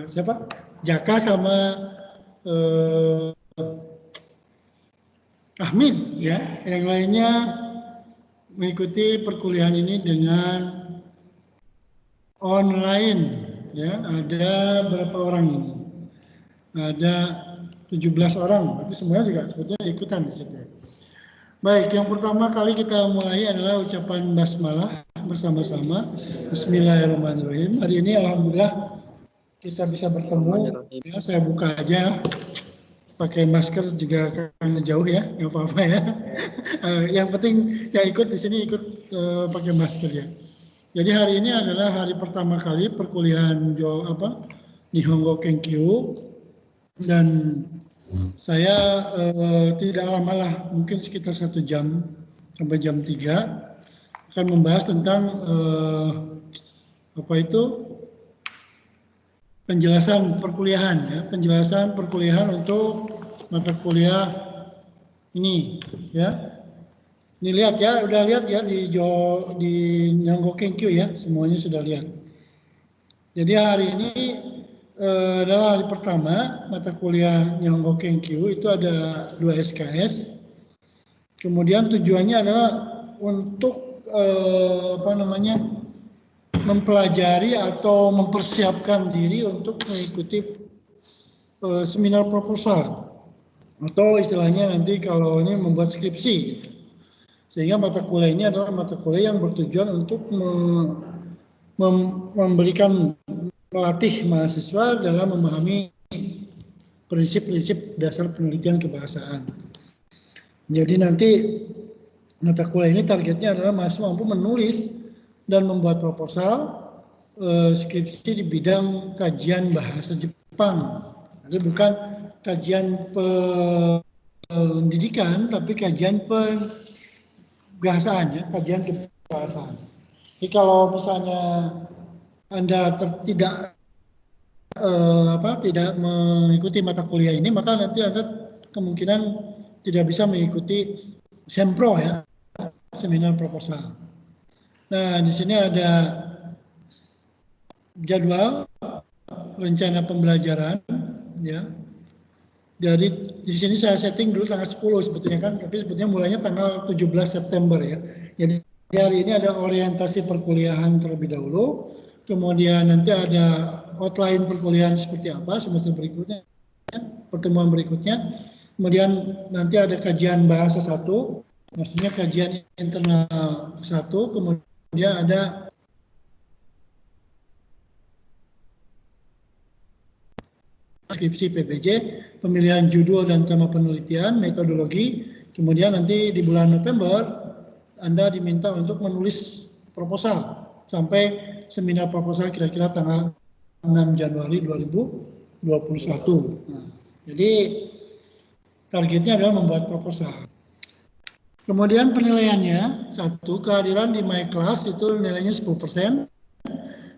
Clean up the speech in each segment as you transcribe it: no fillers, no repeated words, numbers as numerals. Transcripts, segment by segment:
siapa? Jaka sama Ahmid ya. Yang lainnya mengikuti perkuliahan ini dengan online ya. Ada berapa orang ini? Ada 17 orang, tapi semuanya juga sebetulnya ikutan di situ. Baik, yang pertama kali kita mulai adalah ucapan basmalah bersama-sama. Bismillahirrahmanirrahim. Hari ini alhamdulillah kita bisa bertemu. Ya, saya buka aja. Pakai masker juga karena jauh ya, nggak apa-apa ya. Yang penting yang ikut di sini ikut pakai masker ya. Jadi hari ini adalah hari pertama kali perkuliahan Nihongo Kenkyu, dan saya tidak lama lah, mungkin sekitar 1 jam sampai jam 3 akan membahas tentang penjelasan perkuliahan ya, penjelasan perkuliahan untuk mata kuliah ini ya. Ini lihat ya, udah lihat ya di Nihongo Kenkyu ya, semuanya sudah lihat. Jadi hari ini adalah hari pertama mata kuliah Nihongo Kenkyu, itu ada 2 SKS. Kemudian tujuannya adalah untuk mempelajari atau mempersiapkan diri untuk mengikuti seminar proposal, atau istilahnya nanti kalau ini membuat skripsi. Sehingga mata kuliah ini adalah mata kuliah yang bertujuan untuk melatih mahasiswa dalam memahami prinsip-prinsip dasar penelitian kebahasaan. Jadi nanti mata kuliah ini targetnya adalah mahasiswa mampu menulis dan membuat proposal skripsi di bidang kajian bahasa Jepang. Jadi bukan kajian pendidikan, tapi kajian bahasaan ya, kajian kebahasaan. Jadi kalau misalnya Anda tidak mengikuti mata kuliah ini, maka nanti Anda kemungkinan tidak bisa mengikuti sempro ya, seminar proposal. Nah, di sini ada jadwal rencana pembelajaran ya. Jadi di sini saya setting dulu tanggal 10 sebetulnya kan, tapi sebetulnya mulainya tanggal 17 September ya. Jadi hari ini ada orientasi perkuliahan terlebih dahulu, kemudian nanti ada outline perkuliahan seperti apa semester berikutnya, pertemuan berikutnya. Kemudian nanti ada kajian bahasa 1, maksudnya kajian internal 1, kemudian ada skripsi PPJ, pemilihan judul dan tema penelitian, metodologi, kemudian nanti di bulan November Anda diminta untuk menulis proposal sampai seminar proposal kira-kira tanggal 6 Januari 2021. Nah, jadi targetnya adalah membuat proposal. Kemudian penilaiannya, 1, kehadiran di My Class itu nilainya 10%.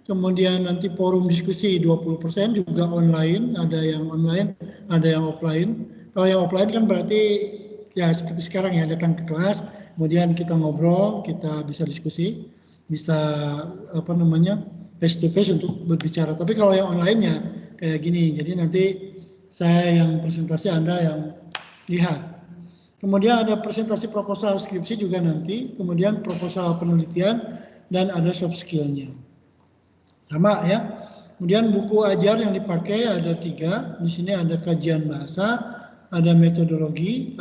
Kemudian nanti forum diskusi 20% juga online, ada yang online, ada yang offline. Kalau yang offline kan berarti ya seperti sekarang ya, datang ke kelas, kemudian kita ngobrol, kita bisa diskusi, bisa face to face untuk berbicara. Tapi kalau yang online-nya kayak gini, jadi nanti saya yang presentasi, Anda yang lihat. Kemudian ada presentasi proposal skripsi juga nanti, kemudian proposal penelitian, dan ada soft skill-nya. Sama ya. Kemudian buku ajar yang dipakai ada 3. Di sini ada kajian bahasa, ada metodologi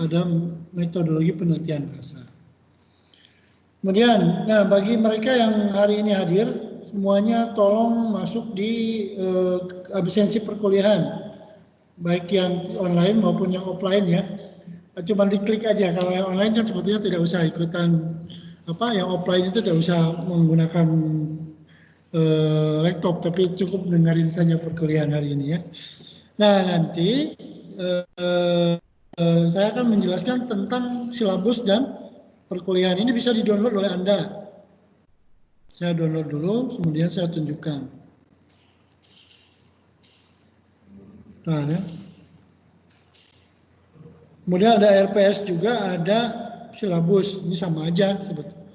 penelitian bahasa. Kemudian, nah bagi mereka yang hari ini hadir, semuanya tolong masuk di absensi perkuliahan, baik yang online maupun yang offline ya. Cuma diklik aja. Kalau yang online kan sebetulnya tidak usah ikutan yang offline itu tidak usah menggunakan laptop, tapi cukup dengerin saja perkuliahan hari ini ya. Nah nanti saya akan menjelaskan tentang silabus dan perkuliahan ini bisa di-download oleh Anda. Saya download dulu, kemudian saya tunjukkan. Nah, ya. Kemudian ada RPS juga, ada silabus. Ini sama aja sebetulnya.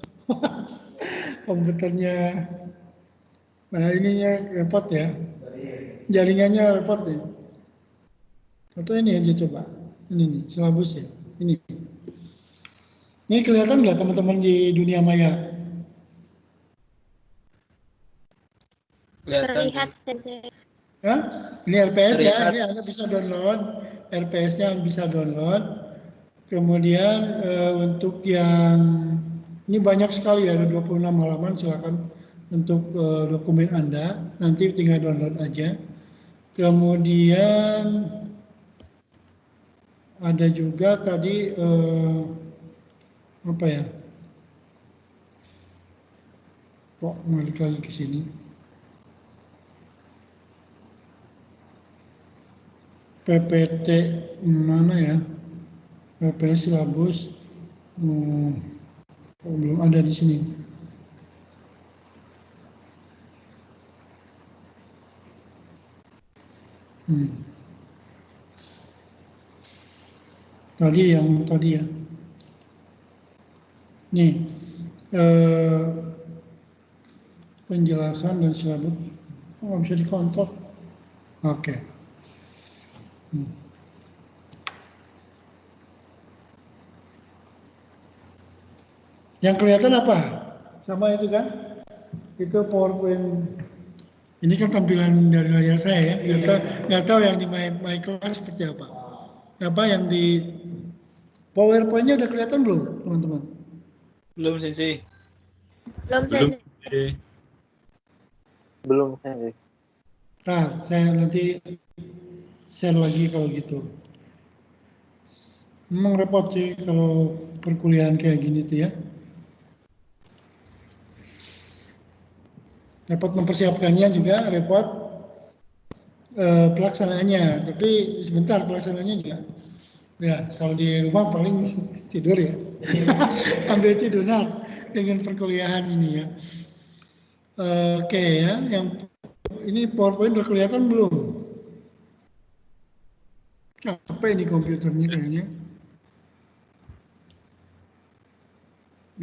Komputernya. Nah ininya repot ya. Jaringannya repot ya. Atau ini aja coba. Ini nih, silabus ya. Ini. Ini kelihatan nggak teman-teman di dunia maya? Terlihat. Hah? Ini RPS ya, Terlihat. ini Anda bisa download. RPS-nya bisa download. Kemudian untuk yang ini banyak sekali ya, ada 26 halaman, silakan untuk dokumen Anda, nanti tinggal download aja. Kemudian ada juga tadi apa ya? Kok balik lagi ke sini? PPT mana ya? PPS silabus belum ada di sini. Tadi yang tadi ya. Nih penjelasan dan silabus nggak bisa dikontrol. Oke. Yang kelihatan apa? Sama itu kan? Itu PowerPoint. Ini kan tampilan dari layar saya ya. Nggak tahu yang di my class seperti apa. Apa yang di PowerPoint-nya udah kelihatan belum, teman-teman? Belum, Sensei. Belum, Sensei. Nah, saya nanti share lagi kalau gitu. Memang repot sih kalau perkuliahan kayak gini tuh ya. Repot mempersiapkannya juga, repot pelaksanaannya. Tapi sebentar pelaksanaannya juga. Ya, kalau di rumah paling tidur ya. Ambil tidur dengan perkuliahan ini ya. Oke ya, yang ini PowerPoint udah kelihatan belum? Apa ini komputernya kayaknya?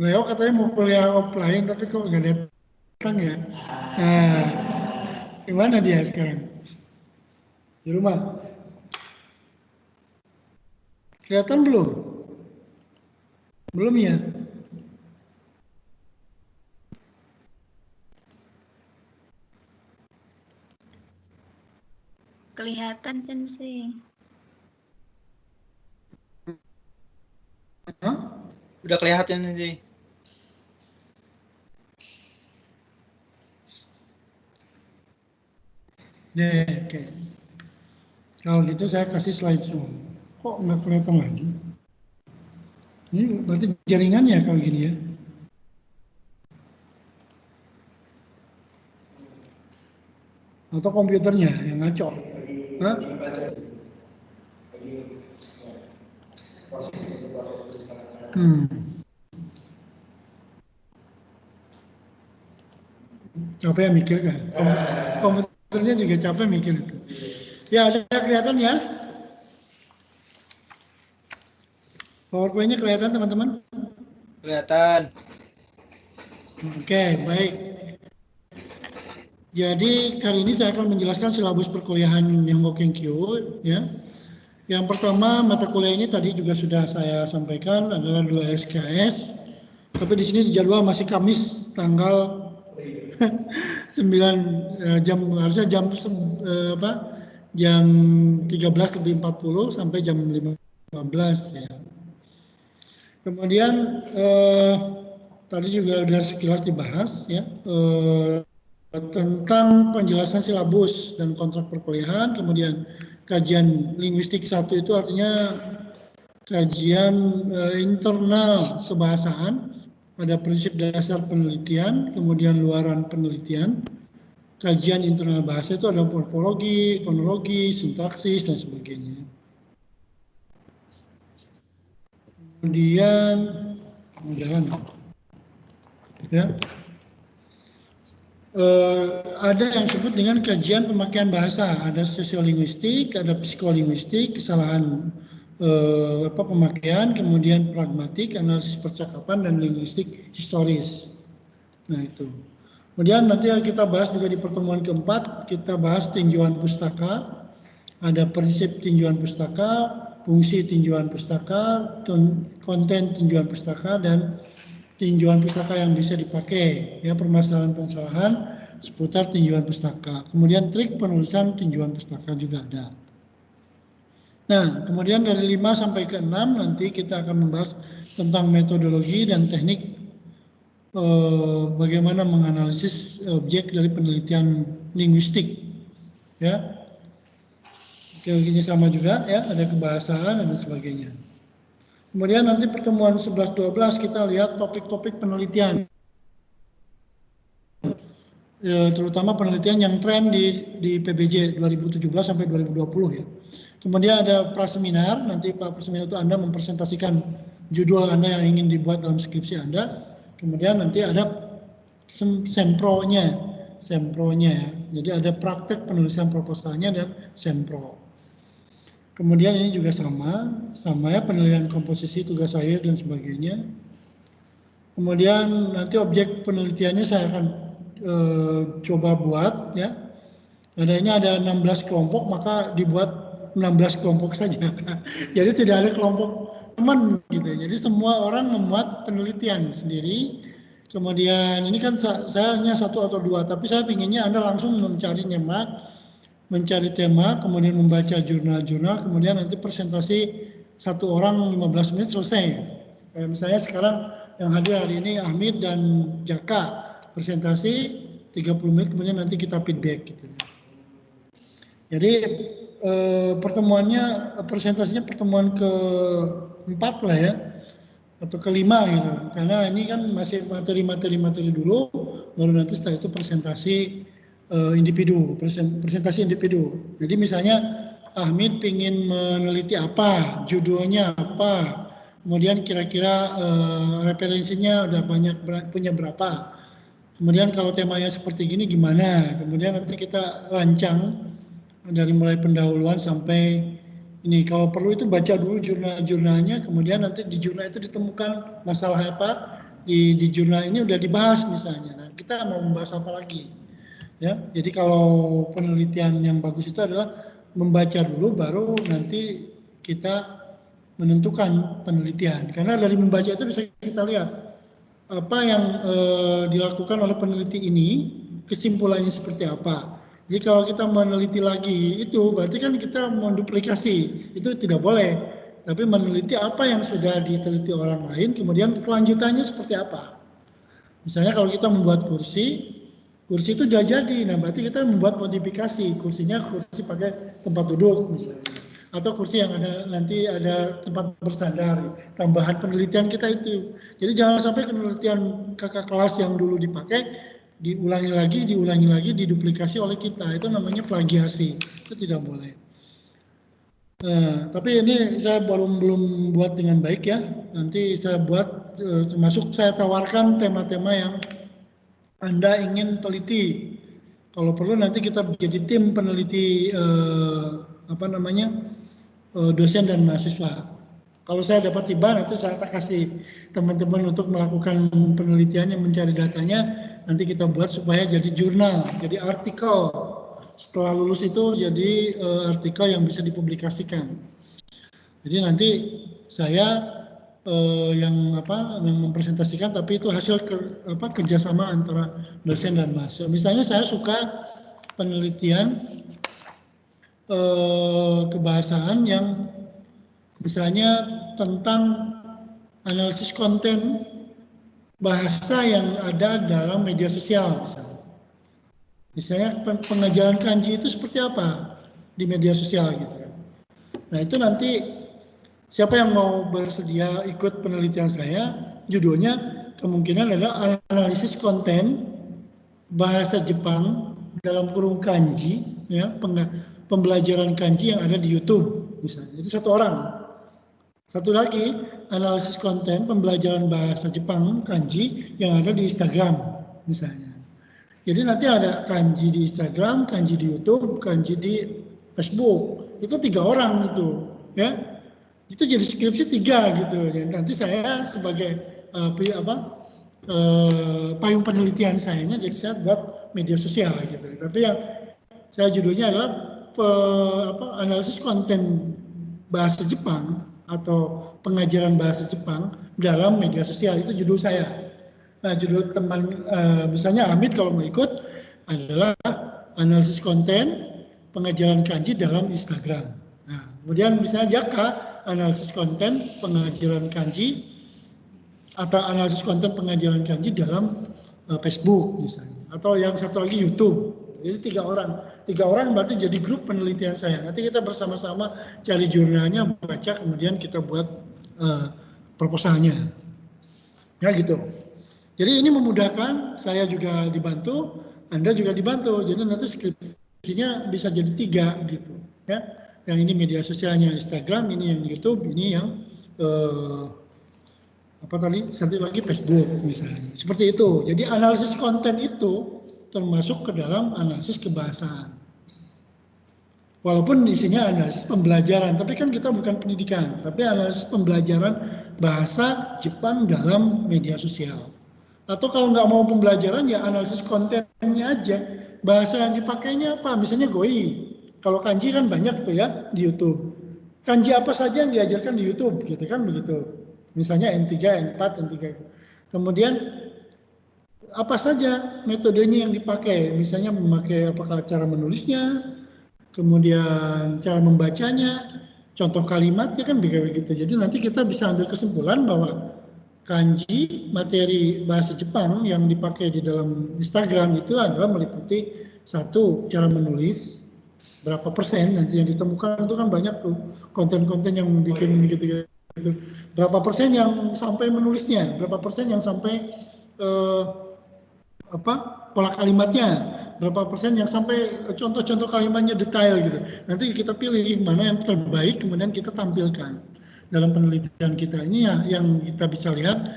Leo katanya mau kuliah offline tapi kok nggak datang ya? Nah, gimana dia sekarang? Di rumah? Kelihatan belum? Belum ya? Kelihatan, Sensei. Hah? Udah kelihatan, Sensei. Oke. Kalau gitu saya kasih slide show. Kok nggak kelihatan lagi? Ini berarti jaringannya kalau gini ya. Atau komputernya yang ngaco. Hah? Capek mikir kan? Komputernya juga capek mikir itu. Ya, ada kelihatan ya? PowerPoint-nya kelihatan teman-teman? Kelihatan. Oke, baik. Jadi kali ini saya akan menjelaskan silabus perkuliahan Nihongo Kenkyu ya. Yang pertama mata kuliah ini tadi juga sudah saya sampaikan adalah 2 SKS. Tapi di sini di jadwal masih Kamis tanggal 9 jam, harusnya jam jam 13:40 sampai jam 15 ya. Kemudian tadi juga sudah sekilas dibahas ya tentang penjelasan silabus dan kontrak perkuliahan, kemudian kajian linguistik 1 itu artinya kajian internal kebahasaan, ada prinsip dasar penelitian, kemudian luaran penelitian, kajian internal bahasa itu ada morfologi, fonologi, sintaksis dan sebagainya. Kemudian ya. Ada yang disebut dengan kajian pemakaian bahasa, ada sosiolinguistik, ada psikolinguistik, kesalahan pemakaian, kemudian pragmatik, analisis percakapan dan linguistik historis. Nah itu. Kemudian nanti kita bahas juga di pertemuan keempat, kita bahas tinjauan pustaka, ada prinsip tinjauan pustaka, fungsi tinjauan pustaka, konten tinjauan pustaka, dan tinjauan pustaka yang bisa dipakai, ya, permasalahan-permasalahan seputar tinjauan pustaka. Kemudian trik penulisan tinjauan pustaka juga ada. Nah, kemudian dari 5 sampai ke 6 nanti kita akan membahas tentang metodologi dan teknik bagaimana menganalisis objek dari penelitian linguistik, ya. Oke, sama juga, ya, ada kebahasaan dan sebagainya. Kemudian nanti pertemuan 11-12 kita lihat topik-topik penelitian, terutama penelitian yang tren di PBJ 2017 sampai 2020, ya. Kemudian ada praseminar, nanti Pak Praseminar itu Anda mempresentasikan judul Anda yang ingin dibuat dalam skripsi Anda. Kemudian nanti ada sempronya, ya. Jadi ada praktek penulisan proposalnya dan sempro. Kemudian ini juga sama ya, penilaian komposisi, tugas akhir dan sebagainya. Kemudian nanti objek penelitiannya saya akan coba buat, ya. Ini ada 16 kelompok, maka dibuat 16 kelompok saja. Jadi tidak ada kelompok teman gitu. Jadi semua orang membuat penelitian sendiri. Kemudian ini kan saya hanya 1 atau 2, tapi saya pinginnya Anda langsung mencari tema, kemudian membaca jurnal-jurnal, kemudian nanti presentasi 1 orang 15 menit selesai. Misalnya sekarang yang hadir hari ini Ahmid dan Jaka, presentasi 30 menit, kemudian nanti kita feedback gitu. Jadi presentasinya pertemuan ke-4 lah, ya, atau ke-5 gitu. Karena ini kan masih materi dulu, baru nanti setelah itu presentasi presentasi individu. Jadi misalnya Ahmid ingin meneliti apa, judulnya apa, kemudian kira-kira referensinya udah punya berapa. Kemudian kalau temanya seperti gini gimana? Kemudian nanti kita rancang dari mulai pendahuluan sampai ini. Kalau perlu itu baca dulu jurnalnya, kemudian nanti di jurnal itu ditemukan masalah apa, di jurnal ini udah dibahas misalnya. Nah, kita mau membahas apa lagi? Ya, jadi kalau penelitian yang bagus itu adalah membaca dulu, baru nanti kita menentukan penelitian. Karena dari membaca itu bisa kita lihat apa yang dilakukan oleh peneliti ini, kesimpulannya seperti apa. Jadi kalau kita meneliti lagi itu berarti kan kita menduplikasi, itu tidak boleh. Tapi meneliti apa yang sudah diteliti orang lain, kemudian kelanjutannya seperti apa. Misalnya kalau kita membuat kursi itu sudah jadi, nah berarti kita membuat modifikasi, kursinya kursi pakai tempat duduk misalnya, atau kursi yang nanti ada tempat bersandar, tambahan penelitian kita itu. Jadi jangan sampai penelitian kakak kelas yang dulu dipakai diulangi lagi, diduplikasi oleh kita, itu namanya plagiasi, itu tidak boleh. Tapi ini saya belum buat dengan baik, ya, nanti saya buat, termasuk saya tawarkan tema-tema yang Anda ingin teliti. Kalau perlu nanti kita jadi tim peneliti dosen dan mahasiswa. Kalau saya dapat tiba, nanti saya kasih teman-teman untuk melakukan penelitiannya, mencari datanya, nanti kita buat supaya jadi jurnal, jadi artikel. Setelah lulus itu jadi artikel yang bisa dipublikasikan. Jadi nanti saya yang mempresentasikan, tapi itu hasil kerjasama antara dosen dan mahasiswa. Misalnya saya suka penelitian kebahasaan yang misalnya tentang analisis konten bahasa yang ada dalam media sosial misalnya pengajaran kanji itu seperti apa di media sosial gitu ya. Nah itu nanti siapa yang mau bersedia ikut penelitian saya, judulnya kemungkinan adalah analisis konten bahasa Jepang dalam kurung kanji, ya, pembelajaran kanji yang ada di YouTube misalnya. Itu 1 orang. Satu lagi, analisis konten pembelajaran bahasa Jepang kanji yang ada di Instagram misalnya. Jadi nanti ada kanji di Instagram, kanji di YouTube, kanji di Facebook. Itu 3 orang itu, ya. Itu jadi skripsi 3 gitu. Dan nanti saya sebagai payung penelitian sayanya, jadi saya buat media sosial gitu. Tapi yang saya judulnya adalah analisis konten bahasa Jepang atau pengajaran bahasa Jepang dalam media sosial, itu judul saya. Nah, judul teman misalnya Amit kalau mau ikut adalah analisis konten pengajaran kanji dalam Instagram. Nah, kemudian misalnya Jaka analisis konten pengajaran kanji atau analisis konten pengajaran kanji dalam Facebook misalnya, atau yang satu lagi YouTube. Jadi 3 orang berarti jadi grup penelitian saya. Nanti kita bersama-sama cari jurnalnya, baca, kemudian kita buat proposalnya. Ya gitu. Jadi ini memudahkan, saya juga dibantu, Anda juga dibantu. Jadi nanti skripsinya bisa jadi 3 gitu. Ya, yang ini media sosialnya Instagram, ini yang YouTube, ini yang satu lagi Facebook misalnya. Seperti itu. Jadi analisis konten itu termasuk ke dalam analisis kebahasaan. Walaupun isinya analisis pembelajaran, tapi kan kita bukan pendidikan, tapi analisis pembelajaran bahasa Jepang dalam media sosial. Atau kalau nggak mau pembelajaran ya analisis kontennya aja. Bahasa yang dipakainya apa? Misalnya Goi. Kalau kanji kan banyak tuh ya di YouTube. Kanji apa saja yang diajarkan di YouTube gitu kan begitu. Misalnya N3, N4, N3. Kemudian apa saja metodenya yang dipakai? Misalnya memakai apakah cara menulisnya, kemudian cara membacanya, contoh kalimatnya kan begitu. Jadi nanti kita bisa ambil kesimpulan bahwa kanji materi bahasa Jepang yang dipakai di dalam Instagram itu adalah meliputi 1 cara menulis, berapa persen nanti yang ditemukan itu kan banyak tuh konten-konten yang bikin gitu. Berapa persen yang sampai menulisnya, berapa persen yang sampai pola kalimatnya, berapa persen yang sampai contoh-contoh kalimatnya detail gitu. Nanti kita pilih mana yang terbaik, kemudian kita tampilkan dalam penelitian kita. Ini yang kita bisa lihat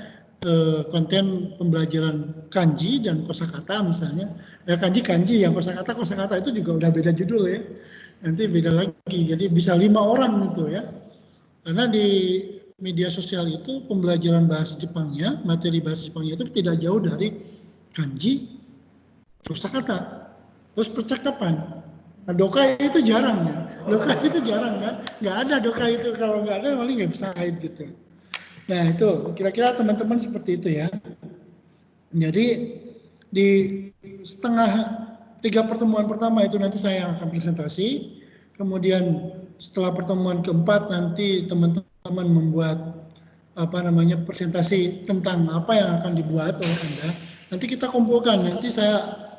konten pembelajaran kanji dan kosakata misalnya. Ya kanji, yang kosakata itu juga udah beda judul ya. Nanti beda lagi. Jadi bisa 5 orang gitu ya. Karena di media sosial itu pembelajaran bahasa Jepangnya, materi bahasa Jepangnya itu tidak jauh dari kanji, kosakata, terus percakapan. Nah, doka itu jarang ya. Doka itu jarang kan. Nggak ada doka itu, kalau nggak ada paling website gitu. Nah itu kira-kira teman-teman seperti itu ya. Jadi di setengah 3 pertemuan pertama itu nanti saya akan presentasi. Kemudian setelah pertemuan keempat nanti teman-teman membuat presentasi tentang apa yang akan dibuat oleh Anda. Nanti kita kumpulkan. Nanti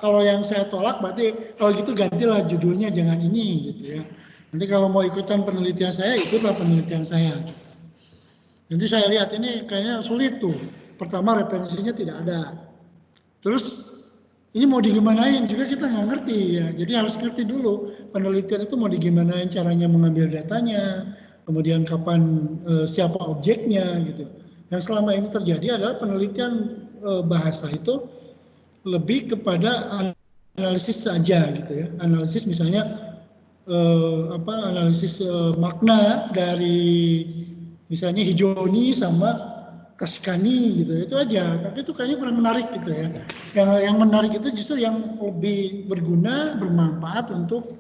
kalau yang saya tolak berarti kalau gitu gantilah judulnya, jangan ini gitu ya. Nanti kalau mau ikutan penelitian saya, ikutlah penelitian saya. Nanti saya lihat ini kayaknya sulit tuh. Pertama referensinya tidak ada. Terus ini mau digimanain juga kita nggak ngerti ya. Jadi harus ngerti dulu penelitian itu mau digimanain, caranya mengambil datanya, kemudian kapan siapa objeknya gitu. Yang selama ini terjadi adalah penelitian bahasa itu lebih kepada analisis saja gitu ya. Analisis misalnya analisis makna dari misalnya hijoni sama Kaskani gitu, itu aja. Tapi itu kayaknya kurang menarik gitu ya. Yang menarik itu justru yang lebih berguna, bermanfaat untuk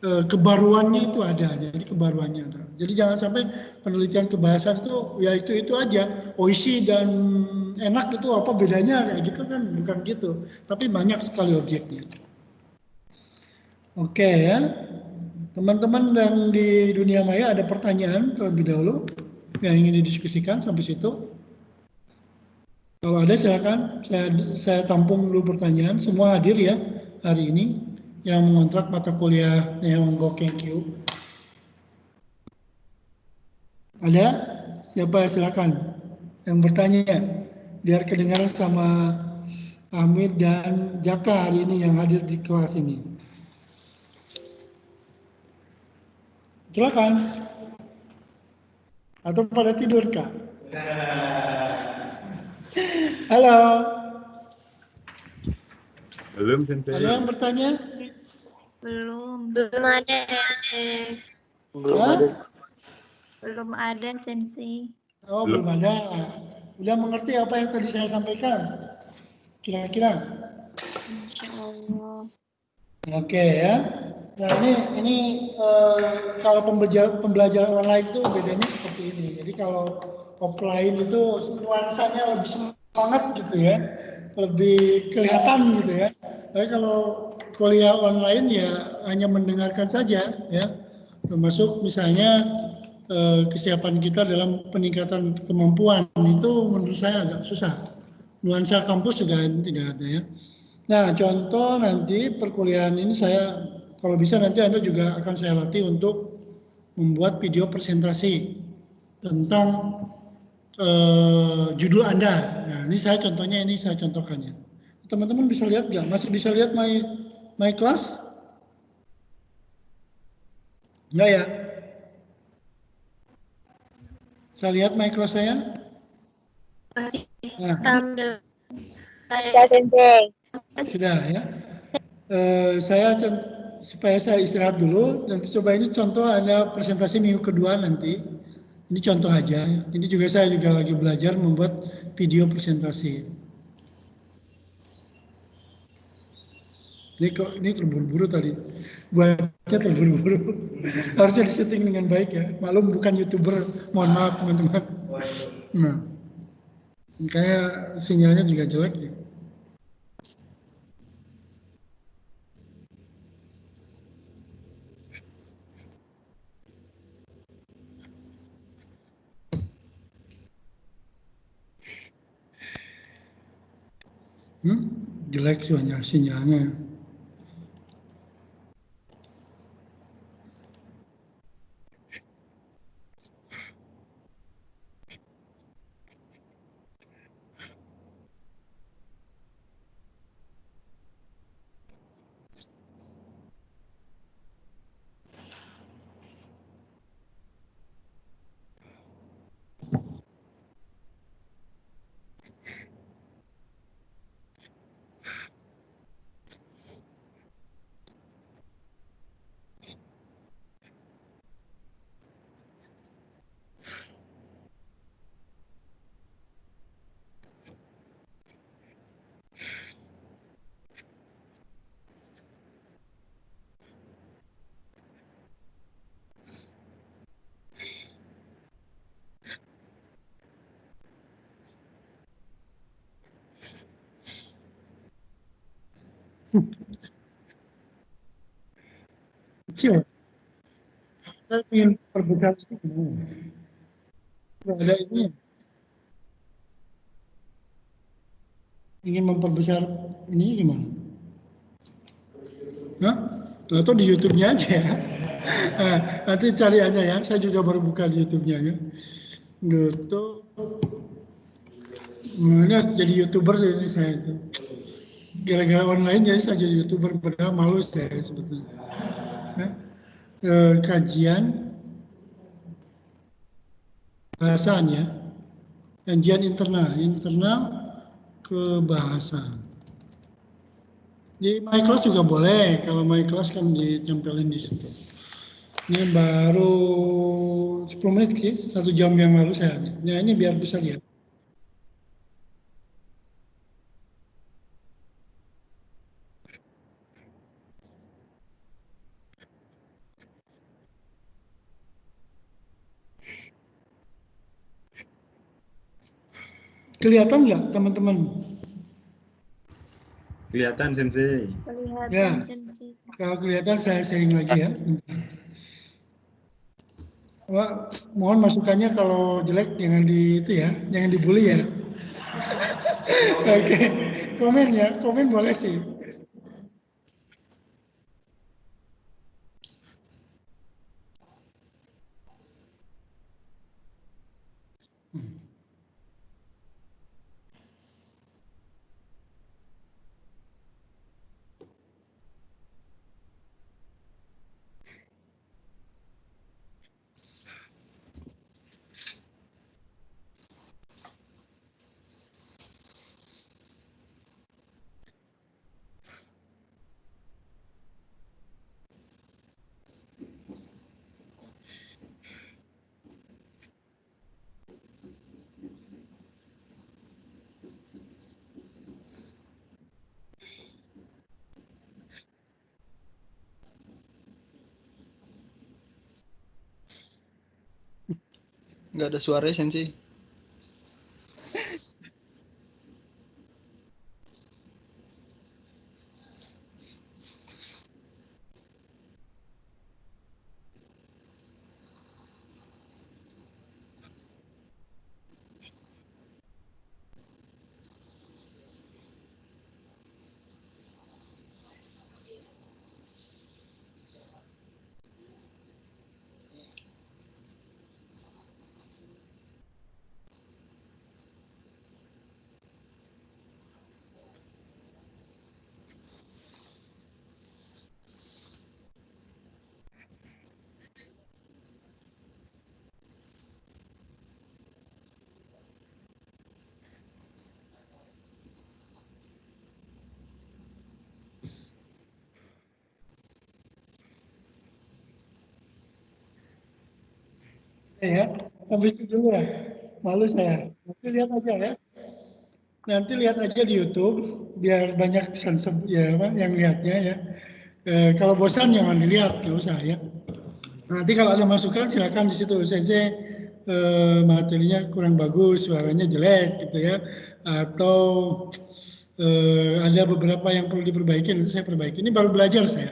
kebaruannya itu ada. Jadi kebaruannya ada. Jadi jangan sampai penelitian kebahasaan itu ya itu aja. Oishi dan enak itu apa bedanya kayak gitu kan, bukan gitu. Tapi banyak sekali objeknya. Oke ya. Teman-teman yang di dunia maya ada pertanyaan terlebih dahulu yang ingin didiskusikan sampai situ? Kalau ada silakan, saya tampung dulu pertanyaan. Semua hadir ya hari ini yang mengontrak mata kuliah Nihongo Kenkyu. Ada? Siapa silakan yang bertanya biar kedengaran sama Hamid dan Jaka hari ini yang hadir di kelas ini. Silakan. Atau pada tidur Kak? Halo. Belum, Sensei. Ada yang bertanya? Belum ada. belum ada Sensei. Oh, belum ada. Udah mengerti apa yang tadi saya sampaikan? Kira-kira? Insya Allah. Oke ya. Nah ini kalau pembelajaran online itu bedanya seperti ini. Jadi kalau offline itu nuansanya lebih semangat gitu ya, lebih kelihatan gitu ya. Tapi kalau kuliah online ya hanya mendengarkan saja ya. Termasuk misalnya kesiapan kita dalam peningkatan kemampuan itu menurut saya agak susah. Nuansa kampus juga tidak ada ya. Nah, contoh nanti perkuliahan ini saya, kalau bisa nanti Anda juga akan saya latih untuk membuat video presentasi tentang judul Anda. Nah, ini saya contohnya, ini saya contohkannya. Teman-teman bisa lihat nggak? Masih bisa lihat my class? Enggak ya? Saya lihat my class saya? Masih Nah, sambil Bisa, Sensei. sudah ya. Saya supaya saya istirahat dulu dan coba ini contoh ada presentasi minggu kedua nanti. Ini contoh aja. Ini juga saya juga lagi belajar membuat video presentasi. Ini terburu-buru tadi. Buatnya terburu-buru. Harusnya disetting dengan baik ya. Maklum bukan YouTuber. Mohon maaf teman-teman. Nah, makanya sinyalnya juga jelek ya. Jelek sinyalnya. Kecil. Saya ingin perbesar sini. Ada ini. Ingin memperbesar ini gimana? Nah, atau di YouTube-nya aja ya. Nah, nanti cari aja ya. Saya juga baru buka di YouTube-nya ya. YouTube. Nah, ini jadi YouTuber ini saya itu. Gara-gara online jadi saya jadi YouTuber, padahal malu saya sebetulnya. Ya. Kajian bahasaan ya. Kajian internal kebahasaan. Di My Class juga boleh, kalau My Class kan ditempelin di situ. Ini baru 10 menit sih, 1 jam yang lalu saya. Nah ini biar bisa lihat. Kelihatan nggak teman-teman? Kelihatan, Sensei. kelihatan Ya. Sensei. Kalau kelihatan saya sharing lagi ya. Wah, mohon masukannya kalau jelek jangan di itu ya, jangan dibully ya. Oke, komen ya, komen boleh sih. Nggak ada suara Sensei. Ya, habis itu dulu ya. Malu saya. Nanti lihat aja ya. Nanti lihat aja di YouTube biar banyak ya apa yang lihatnya ya. Kalau bosan jangan dilihat, nggak usah ya. Nanti kalau ada masukan silakan di situ. Sensei materinya kurang bagus, suaranya jelek gitu ya. Atau ada beberapa yang perlu diperbaiki, nanti saya perbaiki. Ini baru belajar saya,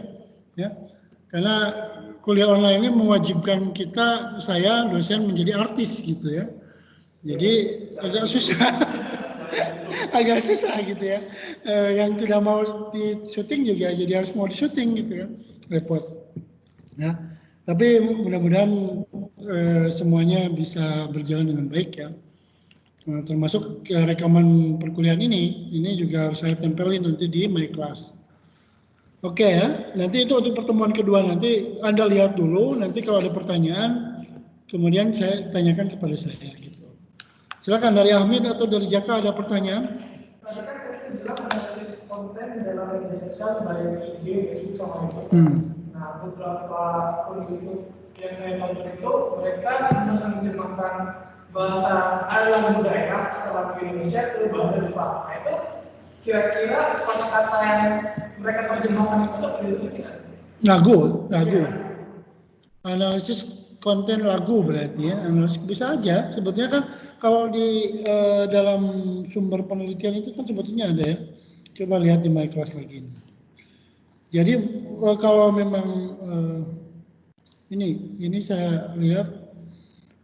ya. Karena kuliah online ini mewajibkan saya dosen menjadi artis gitu ya. Jadi agak susah, agak susah gitu ya. Yang tidak mau di syuting juga jadi harus mau di syuting gitu ya, repot. Ya, tapi mudah-mudahan semuanya bisa berjalan dengan baik ya. Termasuk rekaman perkuliahan ini juga harus saya tempelin nanti di My Class. Oke ya, nanti itu untuk pertemuan kedua nanti Anda lihat dulu, nanti kalau ada pertanyaan, kemudian saya tanyakan kepada saya gitu. Silakan dari Ahmid atau dari Jaka ada pertanyaan? Tadi kan saya bilang analisis konten dalam media sosial baik IG, Facebook sama YouTube. Nah, beberapa akun YouTube yang saya tonton itu mereka menerjemahkan bahasa lagu daerah atau lagu Indonesia ke bahasa Jepang. Nah itu kira-kira kata-kata yang mereka terjemahkan itu tidak? Lagu. Analisis konten lagu berarti ya, analisis bisa aja. Sebetulnya kan kalau di dalam sumber penelitian itu kan sebetulnya ada ya. Coba lihat di My Class lagi. Jadi kalau memang ini saya lihat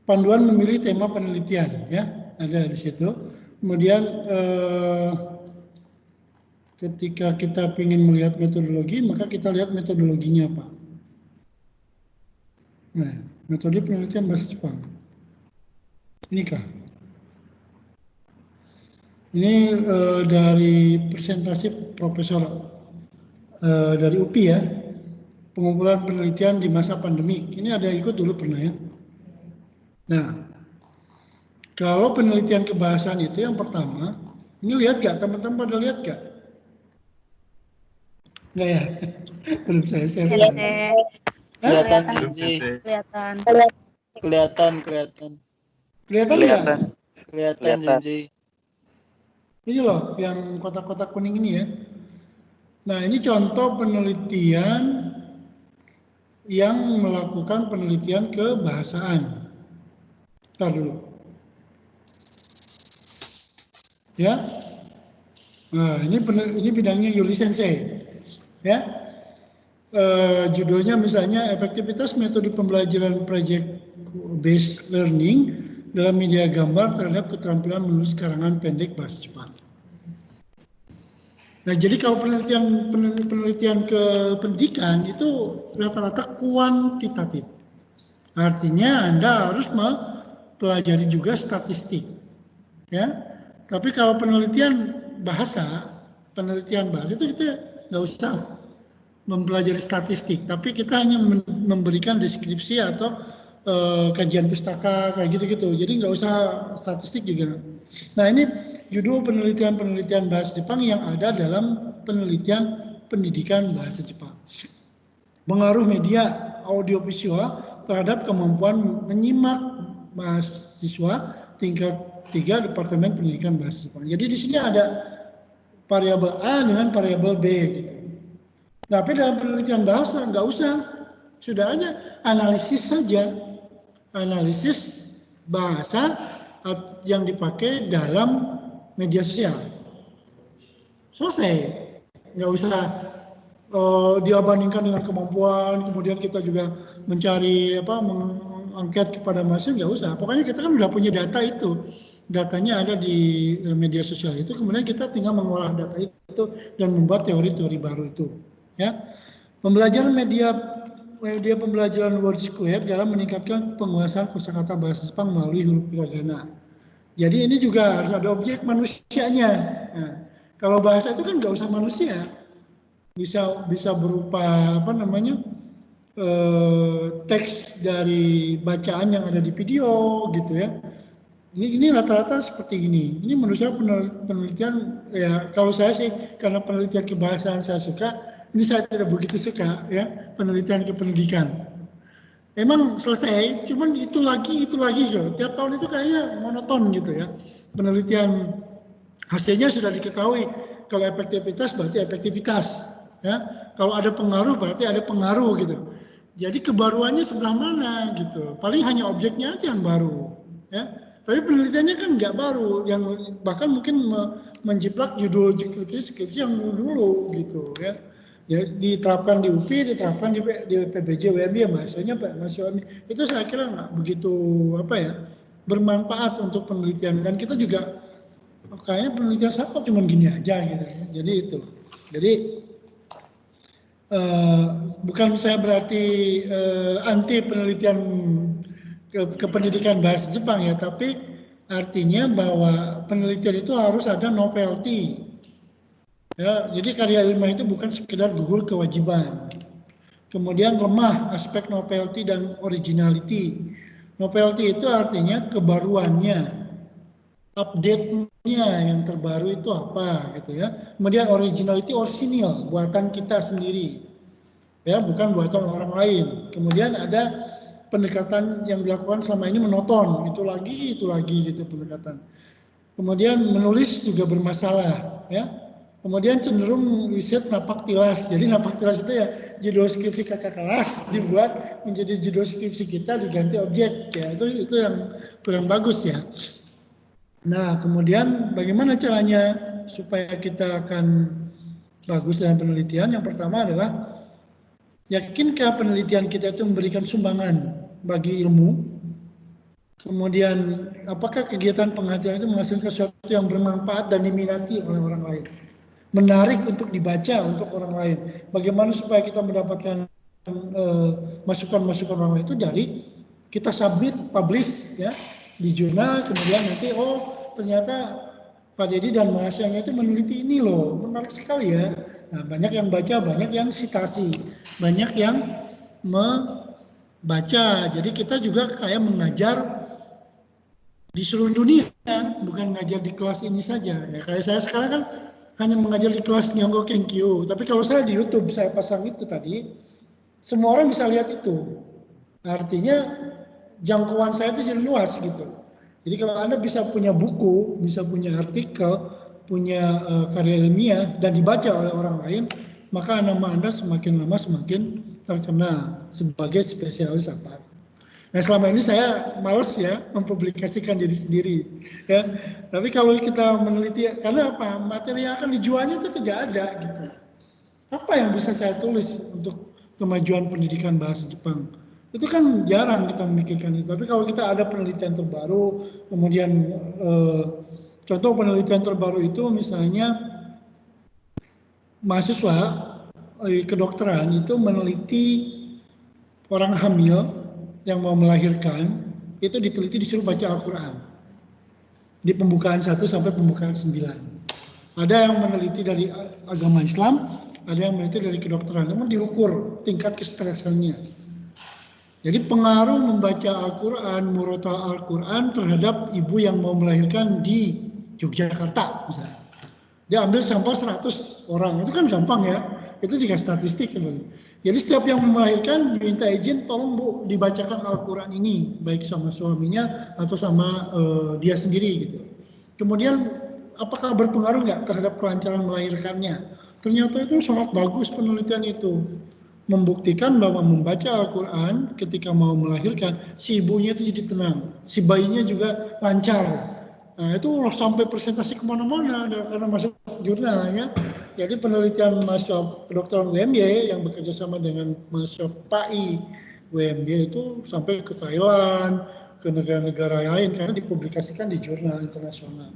panduan memilih tema penelitian ya, ada di situ. Kemudian ketika kita ingin melihat metodologi, maka kita lihat metodologinya apa. Nah, metode penelitian bahasa Jepang. Inikah? Ini dari presentasi Profesor dari UPI ya, pengumpulan penelitian di masa pandemi. Ini ada ikut dulu pernah ya. Nah, kalau penelitian kebahasaan itu yang pertama, ini lihat gak teman-teman pada lihat gak? Enggak ya? Belum saya share. Kelihatan Sensei. Kelihatan. Kelihatan nggak? Kelihatan Sensei. Ini loh yang kotak-kotak kuning ini ya. Nah ini contoh penelitian yang melakukan penelitian kebahasaan. Ntar dulu. Ya. Nah ini bidangnya Yuli Sensei. Ya. Judulnya misalnya efektivitas metode pembelajaran project based learning dalam media gambar terhadap keterampilan menulis karangan pendek bahasa Jepang. Nah, jadi kalau penelitian ke pendidikan itu rata-rata kuantitatif. Artinya Anda harus mempelajari juga statistik. Ya. Tapi kalau penelitian bahasa itu kita nggak usah mempelajari statistik, tapi kita hanya memberikan deskripsi atau kajian pustaka kayak gitu-gitu. Jadi nggak usah statistik juga. Nah ini judul penelitian bahasa Jepang yang ada dalam penelitian pendidikan bahasa Jepang. Pengaruh media audiovisual terhadap kemampuan menyimak mahasiswa tingkat 3 Departemen Pendidikan Bahasa Jepang. Jadi di sini ada variabel A dengan variabel B gitu. Tapi dalam penelitian bahasa nggak usah, sudah ada analisis saja. Analisis bahasa yang dipakai dalam media sosial. Selesai, nggak usah dia bandingkan dengan kemampuan, kemudian kita juga mencari mengangket kepada mahasiswa, nggak usah. Pokoknya kita kan udah punya data itu, datanya ada di media sosial itu, kemudian kita tinggal mengolah data itu dan membuat teori-teori baru itu. Ya, pembelajaran media pembelajaran Word Square dalam meningkatkan penguasaan kosakata bahasa Jepang melalui huruf hiragana. Jadi ini juga harus ada objek manusianya. Nah, kalau bahasa itu kan nggak usah manusia, bisa berupa teks dari bacaan yang ada di video gitu ya. Ini rata-rata seperti ini. Ini menurut saya penelitian ya, kalau saya sih karena penelitian kebahasaan saya suka, ini saya tidak begitu suka ya penelitian kependidikan. Emang selesai, cuman itu lagi gitu. Tiap tahun itu kayaknya monoton gitu ya. Penelitian hasilnya sudah diketahui. Kalau efektivitas berarti efektivitas, ya. Kalau ada pengaruh berarti ada pengaruh gitu. Jadi kebaruannya sebelah mana gitu. Paling hanya objeknya aja yang baru, ya. Tapi penelitiannya kan nggak baru, yang bahkan mungkin menjiplak judul skripsi yang dulu gitu ya. Ya, diterapkan di UPI, diterapkan di PBJ WMI ya bahasanya Pak Mas Yoni. Itu saya kira nggak begitu bermanfaat untuk penelitian, dan kita juga kayaknya penelitian saya kok cuma gini aja gitu. Jadi itu. Jadi bukan saya berarti anti penelitian kependidikan bahasa Jepang ya, tapi artinya bahwa penelitian itu harus ada novelty. Ya, jadi karya ilmiah itu bukan sekedar gugur kewajiban. Kemudian lemah aspek novelty dan originality. Novelty itu artinya kebaruannya, update-nya yang terbaru itu apa gitu ya. Kemudian originality, orisinil, buatan kita sendiri. Ya, bukan buatan orang lain. Kemudian ada pendekatan yang dilakukan selama ini menonton, itu lagi gitu pendekatan. Kemudian menulis juga bermasalah ya. Kemudian cenderung riset napak tilas. Jadi napak tilas itu ya judul skripsi kakak kelas dibuat menjadi judul skripsi kita, diganti objek ya. Itu yang kurang bagus ya. Nah, kemudian bagaimana caranya supaya kita akan bagus dalam penelitian? Yang pertama adalah yakinkah penelitian kita itu memberikan sumbangan bagi ilmu? Kemudian apakah kegiatan penghatian itu menghasilkan sesuatu yang bermanfaat dan diminati oleh orang lain? Menarik untuk dibaca untuk orang lain. Bagaimana supaya kita mendapatkan masukan-masukan orang lain itu dari kita submit, publish ya di jurnal, kemudian nanti ternyata Pak Dedi dan mahasiswanya itu meneliti ini loh, menarik sekali ya. Nah, banyak yang baca, banyak yang sitasi, banyak yang membaca. Jadi kita juga kayak mengajar di seluruh dunia, bukan mengajar di kelas ini saja. Ya, kayak saya sekarang kan hanya mengajar di kelas Nihongo Kenkyu, tapi kalau saya di YouTube saya pasang itu tadi, semua orang bisa lihat itu. Artinya jangkauan saya itu jadi luas gitu. Jadi kalau Anda bisa punya buku, bisa punya artikel, punya karya ilmiah dan dibaca oleh orang lain, maka nama Anda semakin lama semakin terkenal sebagai spesialis apa. Nah, selama ini saya males ya mempublikasikan diri sendiri ya. Tapi kalau kita meneliti, karena apa? Materi yang akan dijualnya itu tidak ada gitu. Apa yang bisa saya tulis untuk kemajuan pendidikan bahasa Jepang? Itu kan jarang kita memikirkan itu. Tapi kalau kita ada penelitian terbaru, kemudian contoh penelitian terbaru itu misalnya mahasiswa kedokteran itu meneliti orang hamil yang mau melahirkan, itu diteliti disuruh baca Al-Quran di pembukaan 1 sampai pembukaan 9. Ada yang meneliti dari agama Islam, ada yang meneliti dari kedokteran, namun diukur tingkat kestresannya. Jadi pengaruh membaca Al-Quran, murotal Al-Quran terhadap ibu yang mau melahirkan di Yogyakarta misalnya. Dia ambil sampel 100 orang, itu kan gampang ya, itu juga statistik sebenarnya. Jadi setiap yang melahirkan minta izin, tolong Bu dibacakan Al-Quran ini, baik sama suaminya atau sama dia sendiri gitu. Kemudian apakah berpengaruh nggak terhadap kelancaran melahirkannya? Ternyata itu sangat bagus penelitian itu. membuktikan bahwa membaca Al-Quran ketika mau melahirkan, si ibunya itu jadi tenang, si bayinya juga lancar. Nah itu sampai presentasi kemana-mana karena masuk jurnal ya. Jadi penelitian mahasiswa kedokteran UMY yang bekerja sama dengan mahasiswa PAI UMY itu sampai ke Thailand, ke negara-negara lain karena dipublikasikan di jurnal internasional.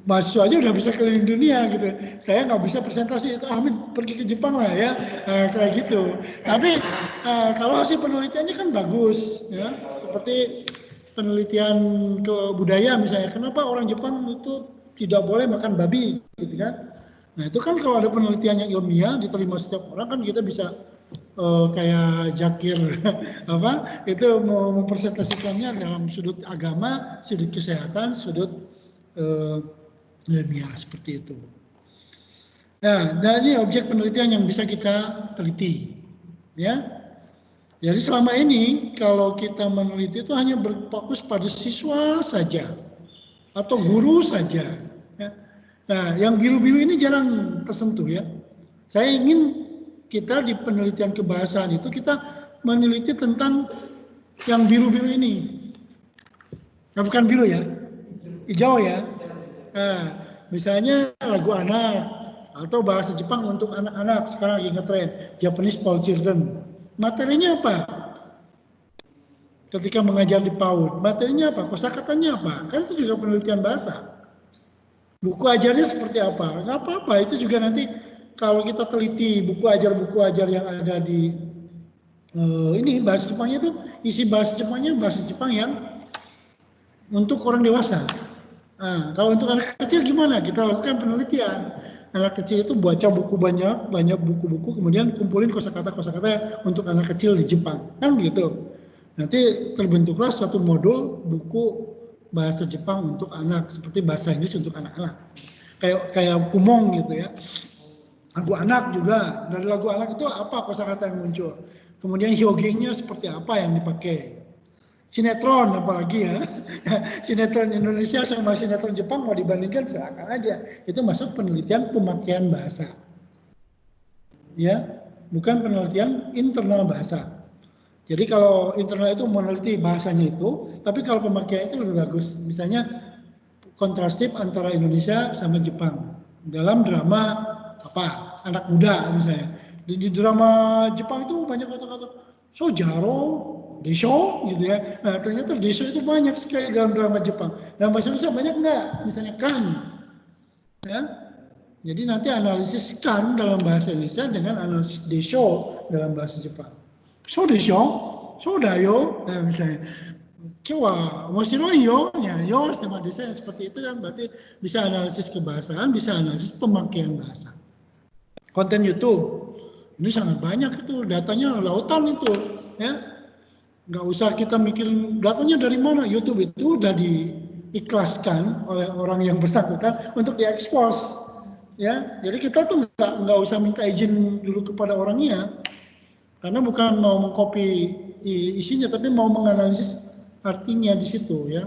Mahasiswa aja udah bisa keliling dunia gitu. Saya nggak bisa presentasi itu, Amin pergi ke Jepang lah ya, kayak gitu. Tapi kalau hasil penelitiannya kan bagus ya, seperti penelitian ke budaya misalnya, kenapa orang Jepang itu tidak boleh makan babi gitu kan. Nah itu kan kalau ada penelitian yang ilmiah diterima setiap orang kan kita bisa kayak Jakir apa itu mempresentasikannya dalam sudut agama, sudut kesehatan, sudut ilmiah seperti itu. Nah, dari objek penelitian yang bisa kita teliti, ya. Jadi selama ini kalau kita meneliti itu hanya berfokus pada siswa saja atau guru saja. Ya. Nah, yang biru-biru ini jarang tersentuh ya. Saya ingin kita di penelitian kebahasaan itu kita meneliti tentang yang biru-biru ini. Nah, bukan biru ya, hijau ya. Nah, misalnya lagu anak atau bahasa Jepang untuk anak-anak sekarang lagi ngetren, Japanese for Children. Materinya apa? Ketika mengajar di PAUD, materinya apa? Kosakatanya apa? Kan itu juga penelitian bahasa. Buku ajarnya seperti apa? Nggak apa-apa, itu juga nanti kalau kita teliti buku ajar yang ada di ini bahasa Jepangnya itu isi bahasa Jepangnya bahasa Jepang yang untuk orang dewasa. Nah, kalau untuk anak kecil gimana? Kita lakukan penelitian. Anak kecil itu baca buku banyak buku-buku, kemudian kumpulin kosakata untuk anak kecil di Jepang. Kan begitu. Nanti terbentuklah suatu modul buku bahasa Jepang untuk anak, seperti bahasa Inggris untuk anak-anak. Kayak kumong gitu ya. Lagu anak juga. Dari lagu anak itu apa kosakata yang muncul? Kemudian hyogenya seperti apa yang dipakai? Sinetron apalagi ya, sinetron Indonesia sama sinetron Jepang mau dibandingkan silakan aja. Itu masuk penelitian pemakaian bahasa, ya, bukan penelitian internal bahasa. Jadi kalau internal itu meneliti bahasanya itu, tapi kalau pemakaian itu lebih bagus. Misalnya kontrastif antara Indonesia sama Jepang dalam drama apa anak muda misalnya. Di drama Jepang itu banyak kata-kata sojaro, desho gitu ya. Nah ternyata desho itu banyak sekali dalam drama Jepang. Dalam bahasa Indonesia banyak enggak? Misalnya kan. Ya. Jadi nanti analisis kan dalam bahasa Indonesia dengan analisis desho dalam bahasa Jepang. So desho, so dayo, nah, misalnya. Kyowa, moshiroi yo, ya yo sama desa yang seperti itu kan berarti bisa analisis kebahasaan, bisa analisis pemakaian bahasa. Konten YouTube ini sangat banyak itu, datanya lautan itu, ya. Nggak usah kita mikirin datanya dari mana, YouTube itu udah diikhlaskan oleh orang yang bersangkutan untuk diekspos, ya. Jadi kita tuh nggak usah minta izin dulu kepada orangnya, karena bukan mau mengcopy isinya, tapi mau menganalisis artinya di situ, ya.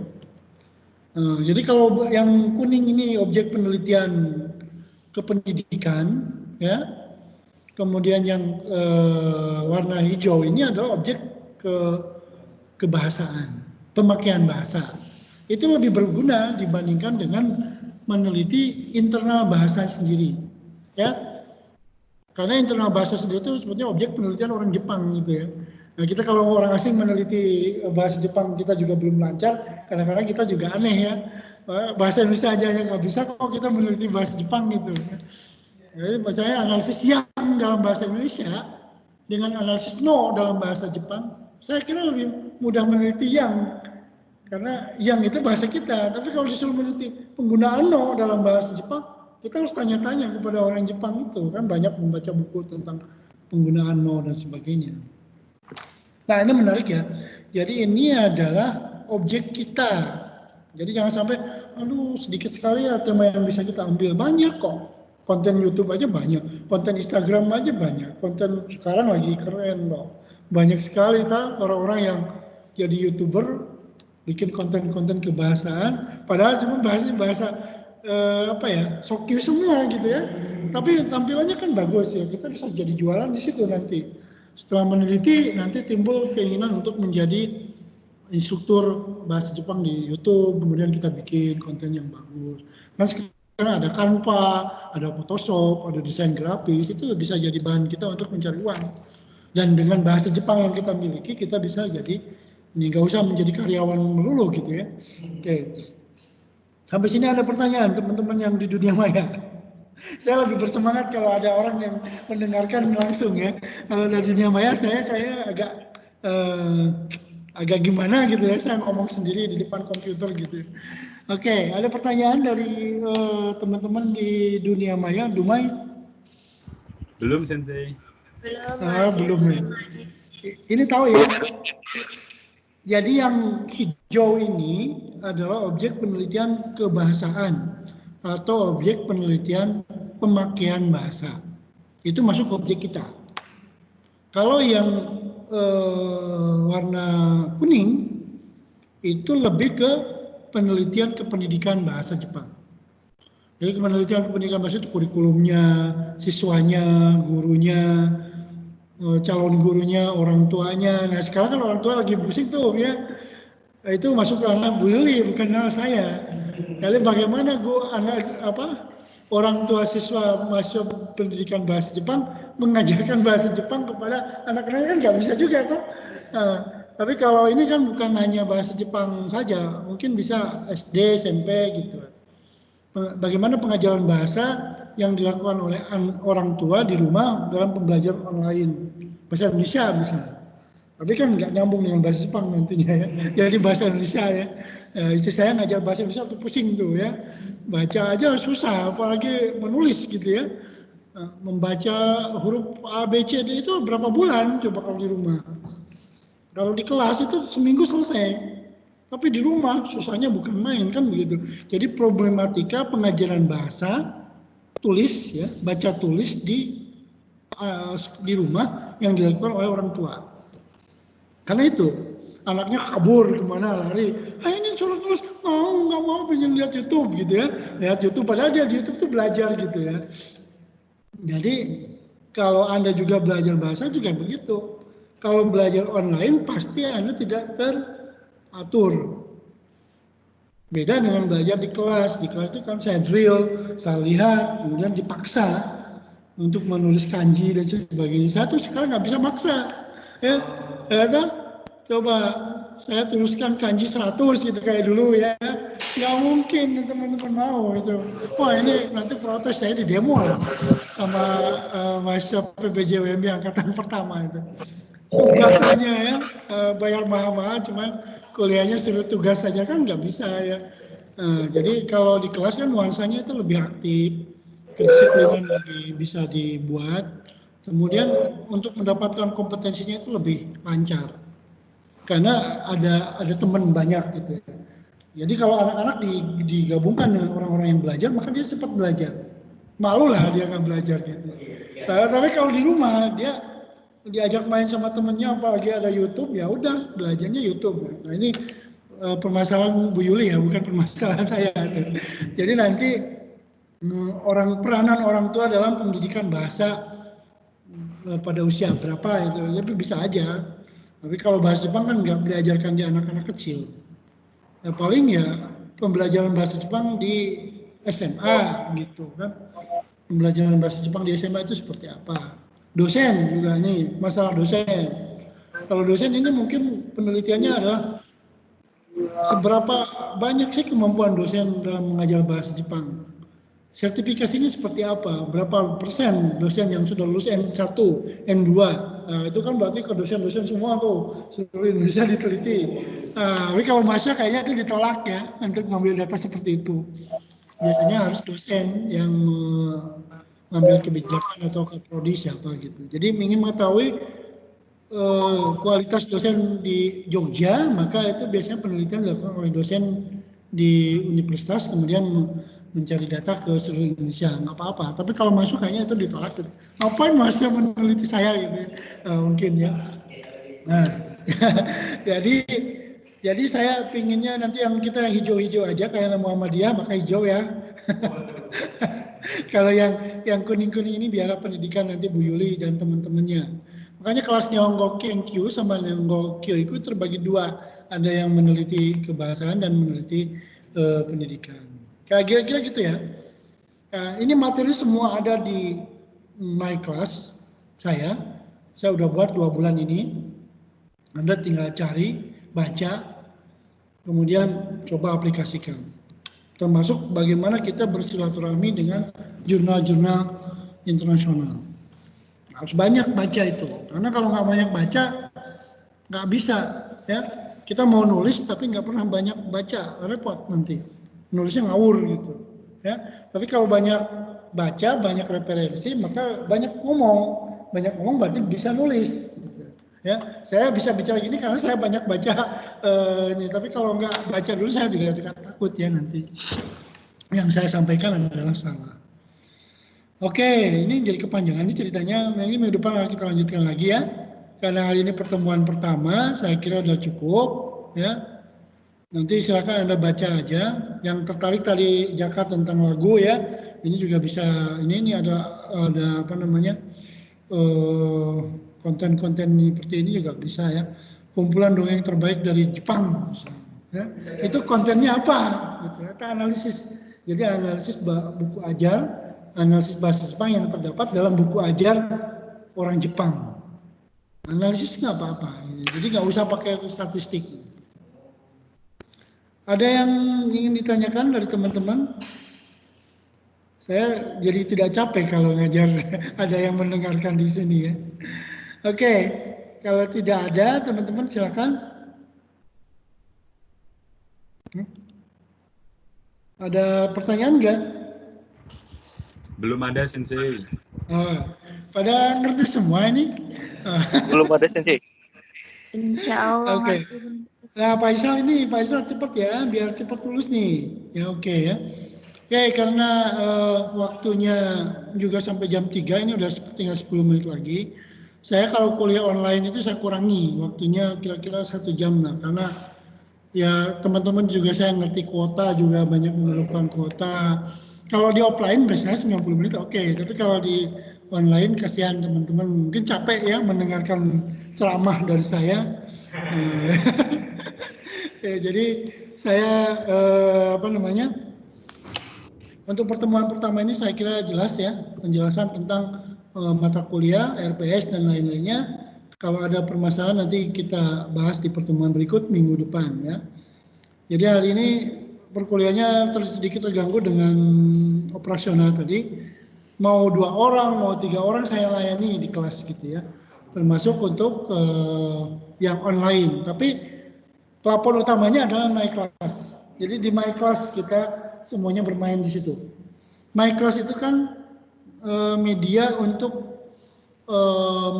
Jadi kalau yang kuning ini objek penelitian kependidikan, ya. Kemudian yang warna hijau ini adalah objek kebahasaan, pemakaian bahasa. Itu lebih berguna dibandingkan dengan meneliti internal bahasa sendiri, ya. Karena internal bahasa sendiri itu sebetulnya objek penelitian orang Jepang gitu ya. Nah kita kalau orang asing meneliti bahasa Jepang kita juga belum lancar, kadang-kadang kita juga aneh ya. Bahasa Indonesia aja yang nggak bisa kok kita meneliti bahasa Jepang gitu. Jadi saya analisis yang dalam bahasa Indonesia dengan analisis no dalam bahasa Jepang, saya kira lebih mudah meneliti yang. Karena yang itu bahasa kita, tapi kalau disuruh meneliti penggunaan no dalam bahasa Jepang, kita harus tanya-tanya kepada orang Jepang itu, kan banyak membaca buku tentang penggunaan no dan sebagainya. Nah ini menarik ya, jadi ini adalah objek kita. Jadi jangan sampai, aduh sedikit sekali ya tema yang bisa kita ambil, banyak kok. Konten YouTube aja banyak, konten Instagram aja banyak, konten sekarang lagi keren loh. Banyak sekali orang-orang yang jadi YouTuber, bikin konten-konten kebahasaan, padahal cuma bahasanya bahasa apa ya, sokyu semua gitu ya. tapi tampilannya kan bagus ya, kita bisa jadi jualan di situ nanti. Setelah meneliti, nanti timbul keinginan untuk menjadi instruktur bahasa Jepang di YouTube, kemudian kita bikin konten yang bagus. Kan sekarang ada Canva, ada Photoshop, ada desain grafis, itu bisa jadi bahan kita untuk mencari uang. Dan dengan bahasa Jepang yang kita miliki, kita bisa jadi, ini nggak usah menjadi karyawan melulu gitu ya. Oke. Sampai sini ada pertanyaan teman-teman yang di dunia maya. Saya lebih bersemangat kalau ada orang yang mendengarkan langsung ya. Kalau dari dunia maya saya kayak agak gimana gitu ya, saya ngomong sendiri di depan komputer gitu. Oke, ada pertanyaan dari teman-teman di dunia maya, Dumai? Belum, Sensei. Belum ya. Ini tahu ya. Jadi yang hijau ini adalah objek penelitian kebahasaan atau objek penelitian pemakaian bahasa. Itu masuk objek kita. Kalau yang warna kuning itu lebih ke penelitian kependidikan bahasa Jepang. Jadi penelitian kependidikan bahasa itu kurikulumnya, siswanya, gurunya, calon gurunya, orang tuanya. Nah sekarang kan orang tua lagi pusing tuh ya, itu masuk ke anak Bu Yuli, bukan anak saya. Jadi bagaimana orang tua siswa mahasiswa pendidikan bahasa Jepang mengajarkan bahasa Jepang kepada anak-anaknya kan nggak bisa juga tuh. Tapi kalau ini kan bukan hanya bahasa Jepang saja, mungkin bisa SD, SMP gitu. Bagaimana pengajaran bahasa yang dilakukan oleh orang tua di rumah dalam pembelajaran online bahasa Indonesia misalnya. Tapi kan nggak nyambung dengan bahasa Jepang nantinya ya. Jadi bahasa Indonesia ya. Istri saya ngajar bahasa Indonesia tuh pusing tuh ya. Baca aja susah, apalagi menulis gitu ya. Membaca huruf A, B, C, D itu berapa bulan coba kalau di rumah. Kalau di kelas itu seminggu selesai. Tapi di rumah susahnya bukan main kan begitu. Jadi problematika pengajaran bahasa tulis ya, baca tulis di rumah yang dilakukan oleh orang tua. Karena itu anaknya kabur kemana lari. Ini suruh tulis, nggak mau pengen lihat YouTube gitu ya. Lihat YouTube padahal dia di YouTube tuh belajar gitu ya. Jadi kalau Anda juga belajar bahasa juga begitu. Kalau belajar online pasti Anda tidak teratur. Beda dengan belajar di kelas. Di kelas itu kan saya drill, saya lihat, kemudian dipaksa untuk menulis kanji dan sebagainya. Saya tuh sekarang nggak bisa maksa. Ya kan? Coba saya tuliskan kanji 100 gitu kayak dulu ya. Nggak mungkin teman-teman mau itu. Wah ini nanti protes saya di demo sama mahasiswa PBJ WMB angkatan pertama itu. Tugasnya ya bayar mahal-mahal, cuman kuliahnya suruh tugas saja kan nggak bisa ya. Jadi kalau di kelas kan nuansanya itu lebih aktif, kedisiplinan lebih bisa dibuat. Kemudian untuk mendapatkan kompetensinya itu lebih lancar. Karena ada teman banyak gitu ya. Jadi kalau anak-anak digabungkan dengan orang-orang yang belajar, maka dia cepat belajar. Malu lah dia nggak belajar gitu. Nah, tapi kalau di rumah dia diajak main sama temennya, apalagi ada YouTube, ya udah belajarnya YouTube. Nah ini permasalahan Bu Yuli ya, bukan permasalahan saya. Jadi nanti peranan orang tua dalam pendidikan bahasa pada usia berapa itu, tapi bisa aja. Tapi kalau bahasa Jepang kan nggak diajarkan di anak-anak kecil. Ya, paling ya pembelajaran bahasa Jepang di SMA gitu kan. Pembelajaran bahasa Jepang di SMA itu seperti apa? Dosen juga nih, masalah dosen. Kalau dosen ini mungkin penelitiannya adalah seberapa banyak sih kemampuan dosen dalam mengajar bahasa Jepang. Sertifikasinya seperti apa? Berapa persen dosen yang sudah lulus N1, N2? Nah, itu kan berarti ke dosen-dosen semua tuh, seluruh Indonesia diteliti. Tapi kalau masa kayaknya itu ditolak ya, untuk mengambil data seperti itu. Biasanya harus dosen yang mengambil kebijakan atau kaprodi siapa gitu. Jadi ingin mengetahui kualitas dosen di Jogja, maka itu biasanya penelitian dilakukan oleh dosen di universitas, kemudian mencari data ke seluruh Indonesia, nggak apa-apa. Tapi kalau masuk kayaknya itu ditolak. Ngapain masih meneliti saya gitu? Mungkin ya. Nah, jadi saya pinginnya nanti yang kita hijau-hijau aja kayak Muhammadiyah, maka hijau ya. Kalau yang kuning-kuning ini biara pendidikan nanti Bu Yuli dan teman-temannya. Makanya kelas Nihongo Kenkyu sama Nihongo Kyoiku terbagi dua. Ada yang meneliti kebahasaan dan meneliti pendidikan. Kayak kira-kira gitu ya. Nah, ini materi semua ada di My Class saya. Saya udah buat 2 bulan ini. Anda tinggal cari, baca, kemudian coba aplikasikan. Termasuk bagaimana kita bersilaturahmi dengan jurnal-jurnal internasional. Harus banyak baca itu, karena kalau nggak banyak baca nggak bisa ya. Kita mau nulis tapi nggak pernah banyak baca, repot nanti nulisnya ngawur gitu ya. Tapi kalau banyak baca, banyak referensi, maka banyak ngomong berarti bisa nulis gitu. Ya, saya bisa bicara gini karena saya banyak baca ini. Tapi kalau nggak baca dulu saya juga takut ya nanti yang saya sampaikan adalah salah. Oke, ini jadi kepanjangan ini ceritanya. Ini minggu depan kita lanjutkan lagi ya. Karena hari ini pertemuan pertama, saya kira sudah cukup ya. Nanti silakan Anda baca aja. Yang tertarik tadi Jaka tentang lagu ya, ini juga bisa. Ini ada apa namanya konten-konten seperti ini juga bisa ya. Kumpulan dongeng terbaik dari Jepang, misalnya, ya. Itu kontennya apa? Gitu ya. Kita analisis. Jadi analisis buku ajar. Analisis bahasa Jepang yang terdapat dalam buku ajar orang Jepang. Analisis nggak apa-apa, jadi nggak usah pakai statistik. Ada yang ingin ditanyakan dari teman-teman? Saya jadi tidak capek kalau ngajar, ada yang mendengarkan di sini ya. Oke, kalau tidak ada, teman-teman silakan. Ada pertanyaan nggak? Belum ada Sensei. Pada ngerti semua ini? Belum ada Sensei. Insya Allah. Oke. Nah, Pak Isal cepat ya, biar cepat lulus nih. Ya oke ya. Oke, karena waktunya juga sampai jam 3, ini udah tinggal 10 menit lagi. Saya kalau kuliah online itu saya kurangi waktunya kira-kira 1 jam lah, karena ya teman-teman juga saya ngerti kuota juga banyak memerlukan kuota. Kalau di offline biasanya 90 menit oke, tapi kalau di online kasihan teman-teman, mungkin capek ya mendengarkan ceramah dari saya. Jadi saya untuk pertemuan pertama ini saya kira jelas ya, penjelasan tentang mata kuliah, RPS dan lain-lainnya. Kalau ada permasalahan nanti kita bahas di pertemuan berikut minggu depan ya. Jadi hari ini perkuliahannya sedikit terganggu dengan operasional tadi. Mau 2 orang, mau 3 orang saya layani di kelas gitu ya. Termasuk untuk yang online. Tapi pelapor utamanya adalah My Class. Jadi di My Class kita semuanya bermain di situ. My Class itu kan media untuk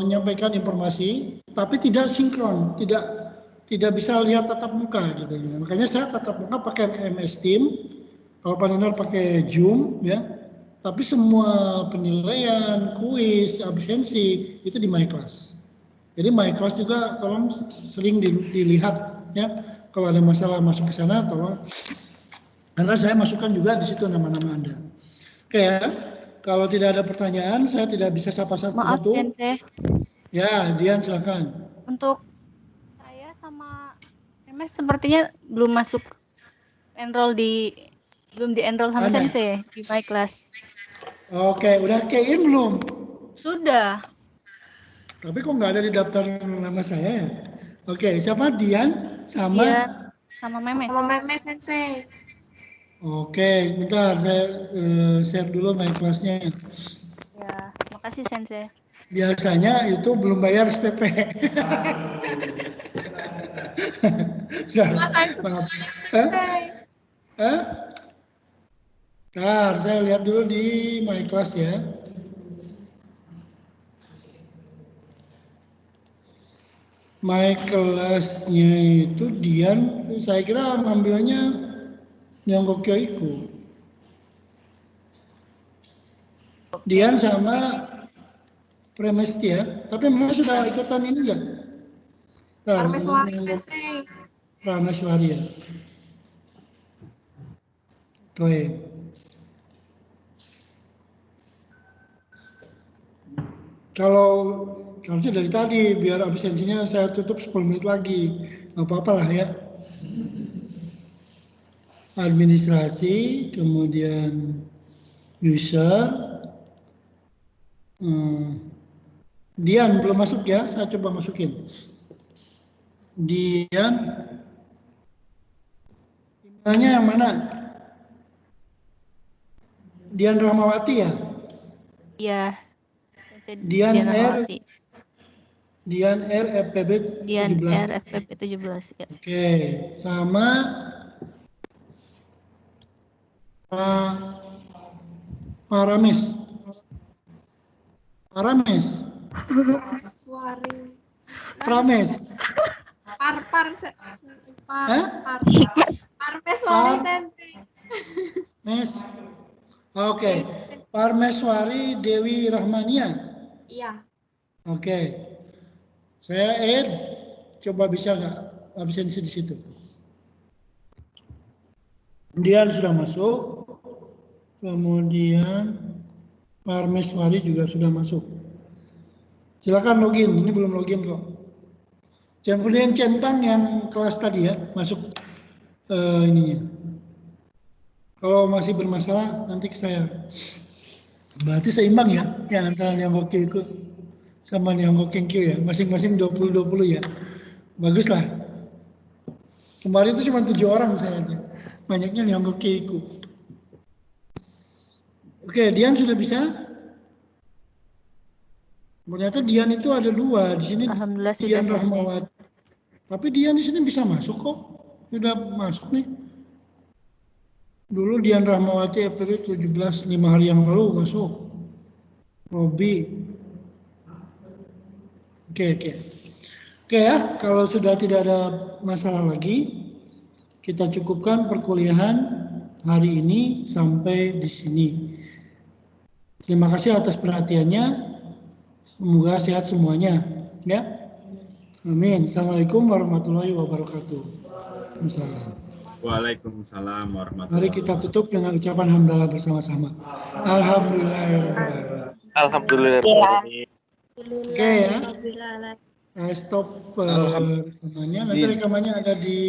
menyampaikan informasi, tapi tidak sinkron, tidak bisa lihat tatap muka gitu. Makanya saya tatap muka pakai MS Team, kalau Pak Ninar pakai Zoom ya. Tapi semua penilaian, kuis, absensi itu di My Class. Jadi My Class juga tolong sering dilihat ya. Kalau ada masalah masuk ke sana tolong. Karena saya masukkan juga di situ nama-nama Anda. Oke ya. Kalau tidak ada pertanyaan, saya tidak bisa sapa satu-satu. Maaf Sensei. Ya, Dian silakan. Untuk saya sama MS sepertinya belum di enroll sama Anda? Sensei di My Class. Oke, udah key-in belum? Sudah. Tapi kok nggak ada di daftar nama saya ya? Oke, siapa? Dian sama? Iya, sama Memes. Sama Memes Sensei. Oke, bentar saya share dulu My Class-nya. Ya, makasih Sensei. Biasanya itu belum bayar SPP. Mas, saya Maaf. Bentar, saya lihat dulu di My Class ya. My Class-nya itu Dian, saya kira ngambilnya Nihongo Kyoiku. Dian sama Premestia, tapi memang sudah ikutan ini enggak? Parmeswari Sensei. Prameswari ya. Oke. Kalau harusnya dari tadi, biar absensinya saya tutup 10 menit lagi. Nggak apa-apa lah ya. Administrasi, kemudian user. Dian belum masuk ya, saya coba masukin. Dian, emailnya yang mana? Dian Rahmawati ya? Iya. Dian R. Rahmawati. Dian R FPB 17. Dian R FPB 17 ya. Oke, sama Parames. Suari. Prames. Parmeswari Sensei. Mes. Oke. Parmeswari Dewi Rahmania. Iya. Oke. Saya add. Coba bisa nggak absensi di situ? Dian sudah masuk. Kemudian Parmeswari juga sudah masuk. Silakan login. Ini belum login kok. Kemudian centang yang kelas tadi ya masuk ininya. Kalau masih bermasalah nanti ke saya. Berarti seimbang ya, yang antara Niango Keiku sama Niango Kenkyu ya, masing-masing 20-20 ya. Bagus lah. Kemarin itu cuma 7 orang saya aja. Banyaknya Niango Keiku. Oke, Dian sudah bisa? Ternyata Dian itu ada 2 di sini. Alhamdulillah sudah Dian selesai. Rahmawati. Tapi Dian di sini bisa masuk kok. Sudah masuk nih. Dulu Dian Rahmawati FPB 17 5 hari yang lalu masuk. Robi. Oke ya, kalau sudah tidak ada masalah lagi, kita cukupkan perkuliahan hari ini sampai di sini. Terima kasih atas perhatiannya. Semoga sehat semuanya, ya. Amin. Assalamualaikum warahmatullahi wabarakatuh. Waalaikumsalam warahmatullahi Mari kita tutup dengan ucapan hamdalah bersama-sama. Alhamdulillah. Alhamdulillah. Oke ya. Saya stop rekamannya. Nanti rekamannya ada di